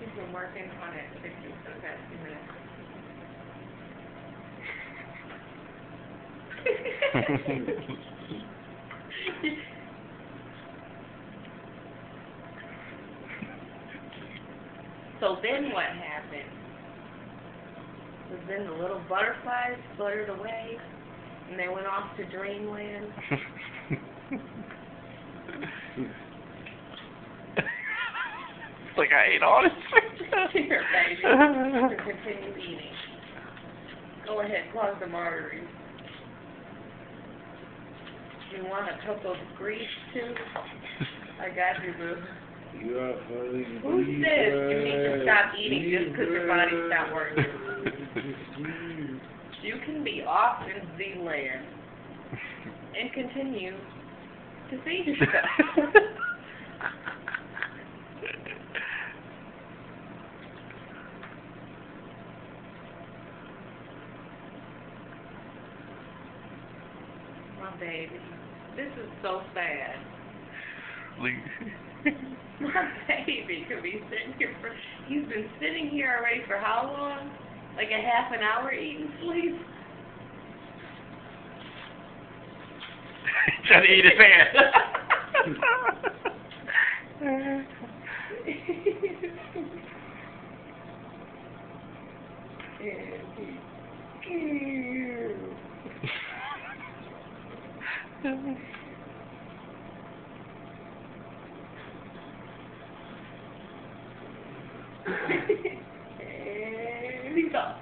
He's been working on it fixing for the past 2 minutes. So then what happened? Was then the little butterflies fluttered away and they went off to dreamland. It's like I ate all this. Here, baby. To continue eating. Go ahead, clog the arteries. You want a cup of grease too? I got you, boo. You are funny. Who says you need to stop eating just because your body stopped working? You can be off in Z-land and continue to feed yourself. My baby. This is so sad. My baby could be sitting here for... He's been sitting here already for how long? Like a half an hour eating sleep? Trying to eat his hand. And he's off.